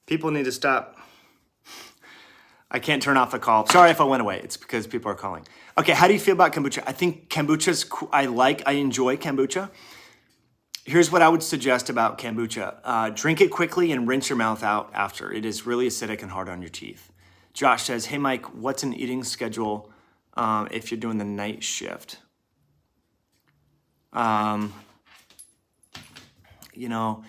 People need to stop. I can't turn off the call. Sorry if I went away. It's because people are calling. Okay, how do you feel about kombucha? I think kombucha's cool. I enjoy kombucha. Here's what I would suggest about kombucha. Drink it quickly and rinse your mouth out after. It is really acidic and hard on your teeth. Josh says, hey, Mike, what's an eating schedule if you're doing the night shift? You know,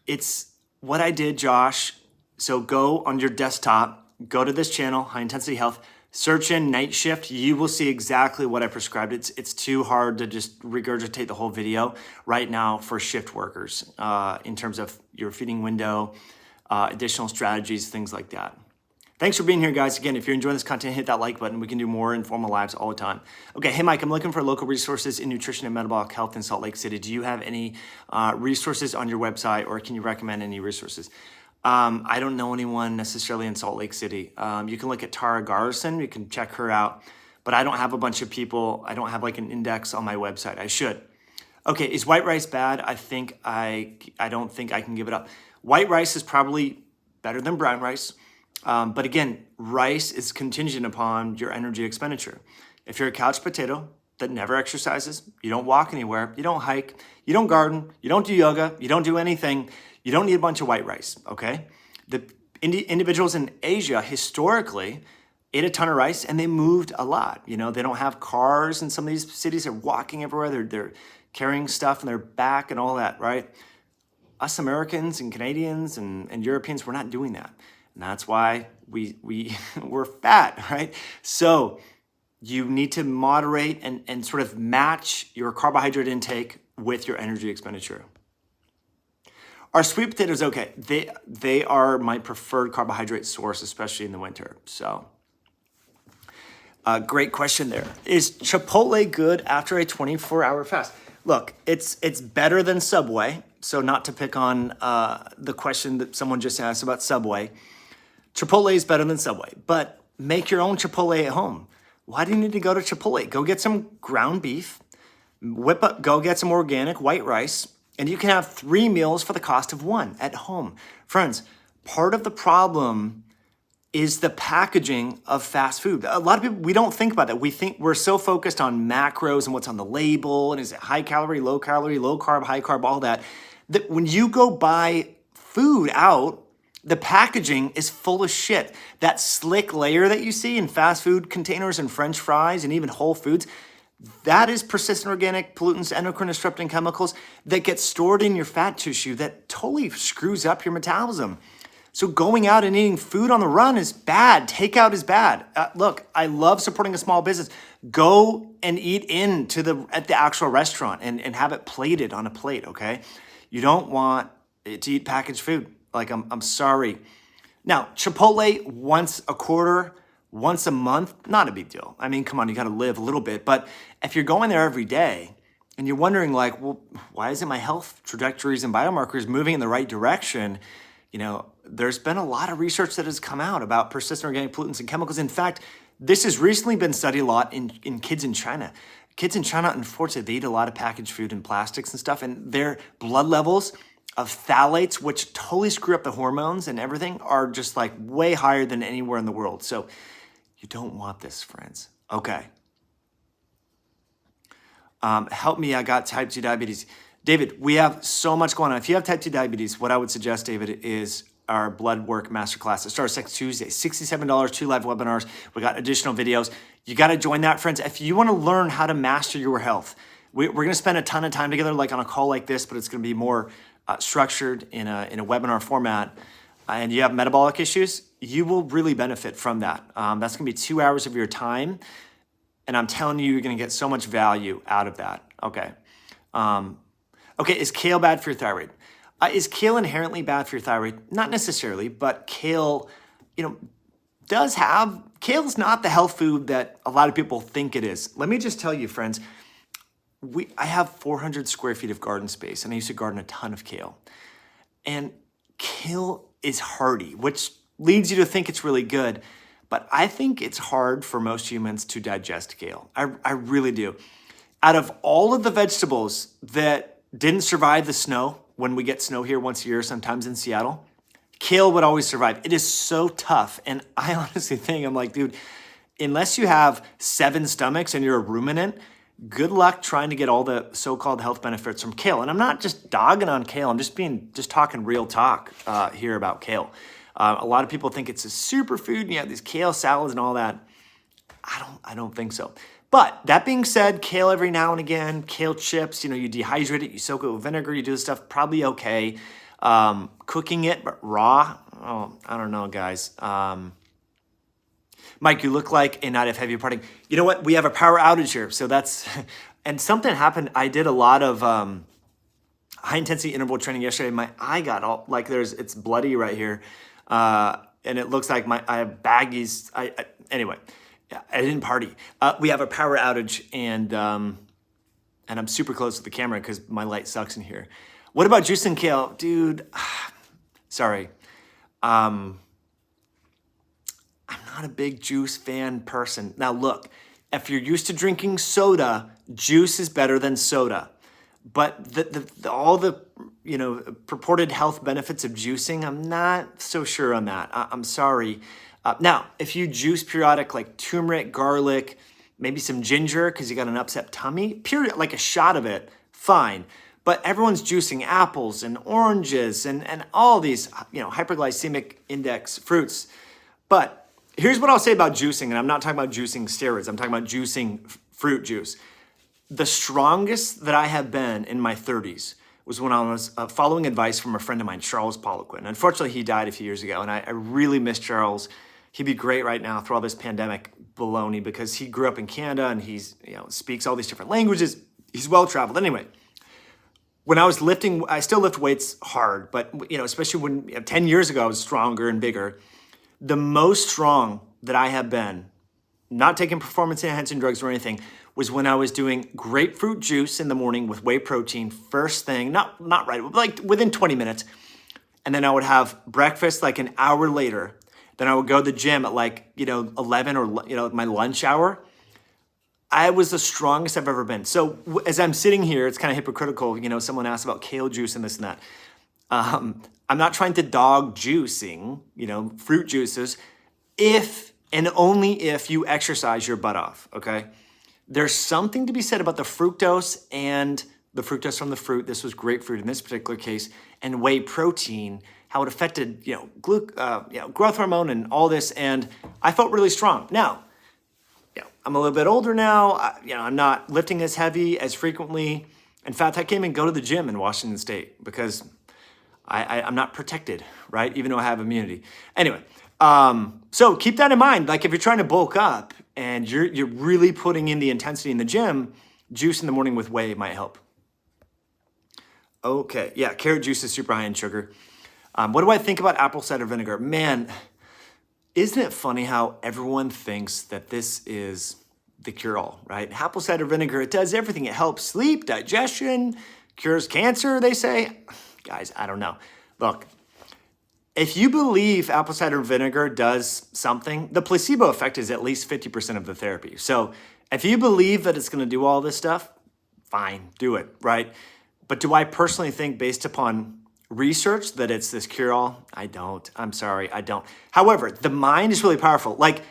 it's what I did, Josh. So go on your desktop, go to this channel, High Intensity Health, search in night shift. You will see exactly what I prescribed. It's too hard to just regurgitate the whole video right now for shift workers in terms of your feeding window, additional strategies, things like that. Thanks for being here, guys. Again, if you're enjoying this content, hit that like button. We can do more informal lives all the time. Okay, hey, Mike, I'm looking for local resources in nutrition and metabolic health in Salt Lake City. Do you have any resources on your website, or can you recommend any resources? I don't know anyone necessarily in Salt Lake City. You can look at Tara Garrison. You can check her out. But I don't have a bunch of people. I don't have like an index on my website. I should. Okay, is white rice bad? I don't think I can give it up. White rice is probably better than brown rice. But again, rice is contingent upon your energy expenditure. If you're a couch potato that never exercises, you don't walk anywhere, you don't hike, you don't garden, you don't do yoga, you don't do anything, you don't need a bunch of white rice, okay? The individuals in Asia historically ate a ton of rice and they moved a lot. You know, they don't have cars in some of these cities. They're walking everywhere. They're carrying stuff on their back and all that, right? Us Americans and Canadians and Europeans, we're not doing that. And that's why we're fat, right? So you need to moderate and sort of match your carbohydrate intake with your energy expenditure. Are sweet potatoes okay? They are my preferred carbohydrate source, especially in the winter. So great question there. Is Chipotle good after a 24-hour fast? Look, it's better than Subway. So not to pick on the question that someone just asked about Subway. Chipotle is better than Subway, but make your own Chipotle at home. Why do you need to go to Chipotle? Go get some ground beef, go get some organic white rice, and you can have 3 meals for the cost of 1 at home. Friends, part of the problem is the packaging of fast food. A lot of people, we don't think about that. We think we're so focused on macros and what's on the label, and is it high calorie, low carb, high carb, all that, that when you go buy food out, the packaging is full of shit. That slick layer that you see in fast food containers and French fries and even Whole Foods, that is persistent organic pollutants, endocrine disrupting chemicals that get stored in your fat tissue that totally screws up your metabolism. So going out and eating food on the run is bad. Takeout is bad. Look, I love supporting a small business. Go and eat at the actual restaurant and have it plated on a plate, okay? You don't want to eat packaged food. Like, I'm sorry. Now, Chipotle once a quarter, once a month, not a big deal. I mean, come on, you got to live a little bit. But if you're going there every day and you're wondering like, well, why isn't my health trajectories and biomarkers moving in the right direction? You know, there's been a lot of research that has come out about persistent organic pollutants and chemicals. In fact, this has recently been studied a lot in kids in China. Kids in China, unfortunately, they eat a lot of packaged food and plastics and stuff, and their blood levels of phthalates, which totally screw up the hormones and everything, are just like way higher than anywhere in the world. So you don't want this, friends. Okay. Help me, I got type 2 diabetes. David, we have so much going on. If you have type 2 diabetes, what I would suggest, David, is our blood work masterclass. It starts next Tuesday, $67, 2 live webinars. We got additional videos. You got to join that, friends. If you want to learn how to master your health, we're going to spend a ton of time together, like on a call like this, but it's going to be more structured in a webinar format, and you have metabolic issues, you will really benefit from that. That's gonna be 2 hours of your time, and I'm telling you, you're gonna get so much value out of that. Okay. Okay, is kale bad for your thyroid? Is kale inherently bad for your thyroid? Not necessarily, but kale, kale's not the health food that a lot of people think it is. Let me just tell you, friends, I have 400 square feet of garden space, and I used to garden a ton of kale. And kale is hardy, which leads you to think it's really good. But I think it's hard for most humans to digest kale. I really do. Out of all of the vegetables that didn't survive the snow, when we get snow here once a year, sometimes in Seattle, kale would always survive. It is so tough. And I honestly think, I'm like, dude, unless you have 7 stomachs and you're a ruminant, good luck trying to get all the so-called health benefits from kale. And I'm not just dogging on kale. I'm just talking real talk here about kale. A lot of people think it's a superfood and you have these kale salads and all that. I don't think so. But that being said, kale every now and again, kale chips, you dehydrate it, you soak it with vinegar, you do this stuff, probably okay. Cooking it, but raw, oh, I don't know, guys. Mike, you look like a night of heavy partying. You know what? We have a power outage here, so that's, and something happened. I did a lot of high intensity interval training yesterday. My eye got all, like it's bloody right here. And it looks like I have baggies. Anyway. Yeah, I didn't party. We have a power outage, and I'm super close to the camera because my light sucks in here. What about juice and kale? Dude, sorry. I'm not a big juice fan person. Now look, if you're used to drinking soda, juice is better than soda. But all the purported health benefits of juicing, I'm not so sure on that. I'm sorry. Now, if you juice periodic, like turmeric, garlic, maybe some ginger because you got an upset tummy, period, like a shot of it, fine. But everyone's juicing apples and oranges and all these, hyperglycemic index fruits. But here's what I'll say about juicing, and I'm not talking about juicing steroids. I'm talking about juicing fruit juice. The strongest that I have been in my 30s was when I was following advice from a friend of mine, Charles Poliquin. Unfortunately, he died a few years ago, and I really miss Charles. He'd be great right now through all this pandemic baloney because he grew up in Canada and he's speaks all these different languages. He's well-traveled. Anyway, when I was lifting, I still lift weights hard, but especially when 10 years ago I was stronger and bigger. The most strong that I have been, not taking performance-enhancing drugs or anything, was when I was doing grapefruit juice in the morning with whey protein first thing, not right, like within 20 minutes. And then I would have breakfast like an hour later. Then I would go to the gym at 11 or my lunch hour. I was the strongest I've ever been. So as I'm sitting here, it's kind of hypocritical. Someone asked about kale juice and this and that. I'm not trying to dog juicing, fruit juices, if and only if you exercise your butt off, okay? There's something to be said about the fructose and the fructose from the fruit. This was grapefruit in this particular case, and whey protein, how it affected, growth hormone and all this. And I felt really strong. Now, I'm a little bit older now. I'm not lifting as heavy as frequently. In fact, I can't even go to the gym in Washington State because I'm not protected, right? Even though I have immunity. Anyway, so keep that in mind. Like if you're trying to bulk up and you're really putting in the intensity in the gym, juice in the morning with whey might help. Okay, yeah, carrot juice is super high in sugar. What do I think about apple cider vinegar? Man, isn't it funny how everyone thinks that this is the cure-all, right? Apple cider vinegar, it does everything. It helps sleep, digestion, cures cancer, they say. Guys, I don't know. Look, if you believe apple cider vinegar does something, the placebo effect is at least 50% of the therapy. So if you believe that it's going to do all this stuff, fine, do it, right? But do I personally think, based upon research, that it's this cure-all? I don't. I'm sorry, I don't. However, the mind is really powerful. Like,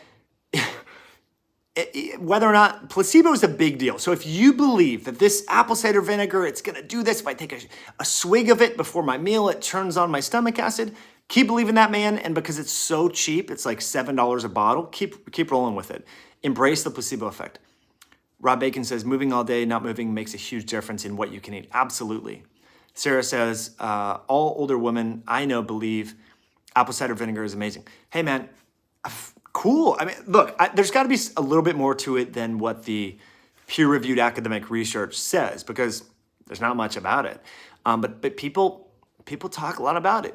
whether or not placebo is a big deal. So if you believe that this apple cider vinegar, it's going to do this, if I take a swig of it before my meal, it turns on my stomach acid, keep believing that, man. And because it's so cheap, it's like $7 a bottle, keep rolling with it. Embrace the placebo effect. Rob Bacon says, moving all day, not moving makes a huge difference in what you can eat. Absolutely. Sarah says, all older women I know believe apple cider vinegar is amazing. Hey, man, cool. I mean, look, there's got to be a little bit more to it than what the peer-reviewed academic research says, because there's not much about it. But people talk a lot about it.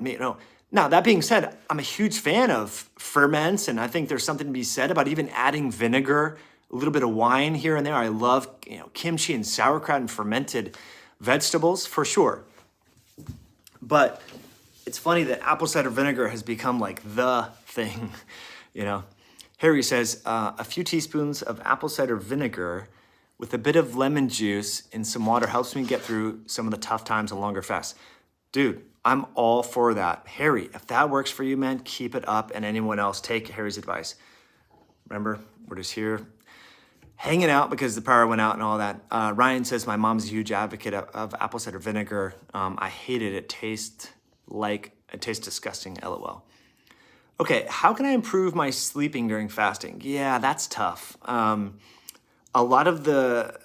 Now, that being said, I'm a huge fan of ferments, and I think there's something to be said about even adding vinegar, a little bit of wine here and there. I love kimchi and sauerkraut and fermented vegetables for sure. But it's funny that apple cider vinegar has become like the thing, Harry says, a few teaspoons of apple cider vinegar with a bit of lemon juice in some water helps me get through some of the tough times and longer fasts. Dude, I'm all for that. Harry, if that works for you, man, keep it up. And anyone else, take Harry's advice. Remember, we're just here hanging out because the power went out and all that. Ryan says, my mom's a huge advocate of apple cider vinegar. I hate it. It tastes disgusting, LOL. Okay, how can I improve my sleeping during fasting? Yeah, that's tough. A lot of the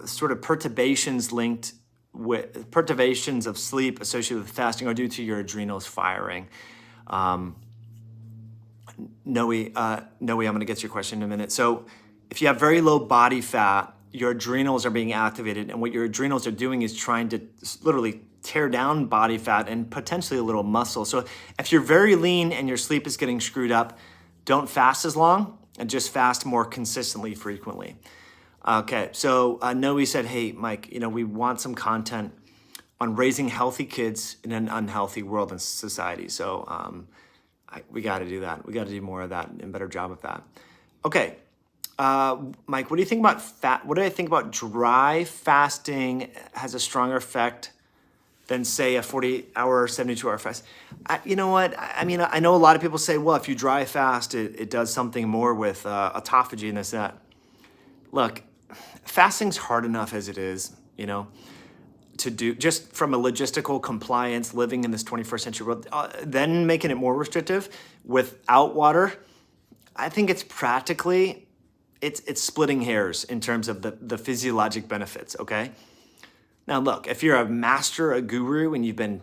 sort of perturbations of sleep associated with fasting are due to your adrenals firing. Noe, I'm going to get to your question in a minute. So if you have very low body fat, your adrenals are being activated, and what your adrenals are doing is trying to literally tear down body fat and potentially a little muscle. So if you're very lean and your sleep is getting screwed up, don't fast as long and just fast more consistently, frequently. Okay, so Noe said, hey, Mike, we want some content on raising healthy kids in an unhealthy world and society. So we got to do that. We got to do more of that and a better job of that. Okay, Mike, what do you think about fat? What do I think about dry fasting has a stronger effect than, say, a 48-hour or 72-hour fast? You know what? I mean, I know a lot of people say, well, if you dry fast, it does something more with autophagy and this and that. Look, fasting's hard enough as it is, to do, just from a logistical compliance, living in this 21st century world, then making it more restrictive without water. I think it's practically, it's splitting hairs in terms of the physiologic benefits, okay? Now, look, if you're a master, a guru, and you've been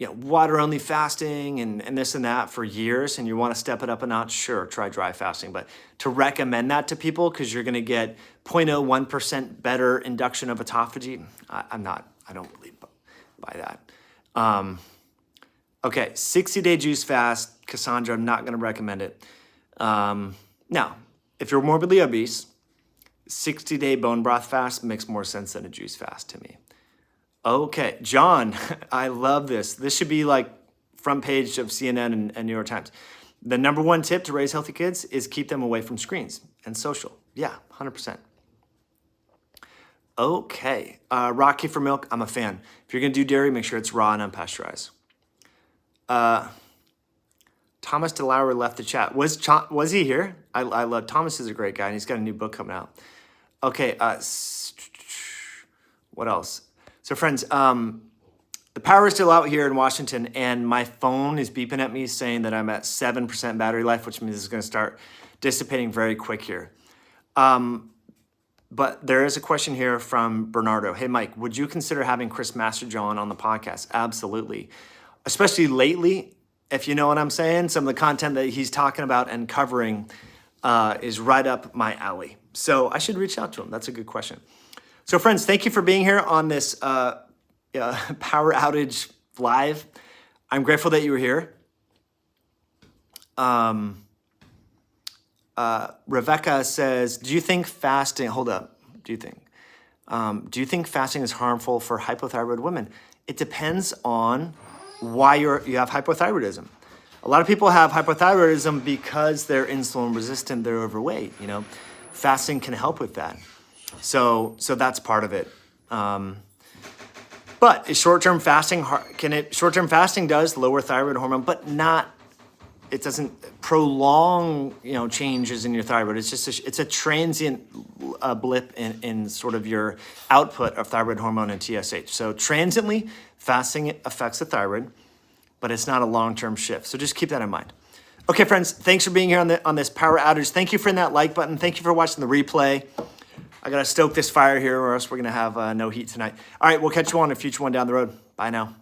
water-only fasting and this and that for years, and you want to step it up a notch, sure, try dry fasting. But to recommend that to people because you're going to get 0.01% better induction of autophagy, I don't believe by that. Okay, 60-day juice fast, Cassandra, I'm not going to recommend it. Now, if you're morbidly obese, 60-day bone broth fast makes more sense than a juice fast to me. Okay, John, I love this. This should be like front page of CNN and New York Times. The number one tip to raise healthy kids is keep them away from screens and social. Yeah, 100%. Okay, Rocky for milk, I'm a fan. If you're gonna do dairy, make sure it's raw and unpasteurized. Thomas DeLauer left the chat. Was he here? I love, Thomas is a great guy and he's got a new book coming out. Okay, what else? So friends, the power is still out here in Washington and my phone is beeping at me saying that I'm at 7% battery life, which means it's gonna start dissipating very quick here. But there is a question here from Bernardo. Hey, Mike, would you consider having Chris Masterjohn on the podcast? Absolutely. Especially lately, if you know what I'm saying, some of the content that he's talking about and covering is right up my alley. So I should reach out to him. That's a good question. So friends, thank you for being here on this power outage live. I'm grateful that you were here. Rebecca says, do you think fasting, hold up, do you think fasting is harmful for hypothyroid women? It depends on why you have hypothyroidism. A lot of people have hypothyroidism because they're insulin resistant, they're overweight, Fasting can help with that. So that's part of it. But is short-term fasting, short-term fasting does lower thyroid hormone, but it doesn't prolong, changes in your thyroid. It's just it's a transient blip in sort of your output of thyroid hormone and TSH. So transiently, fasting affects the thyroid, but it's not a long-term shift. So just keep that in mind. Okay, friends, thanks for being here on this power outage. Thank you for hitting that like button. Thank you for watching the replay. I got to stoke this fire here or else we're going to have no heat tonight. All right, we'll catch you on a future one down the road. Bye now.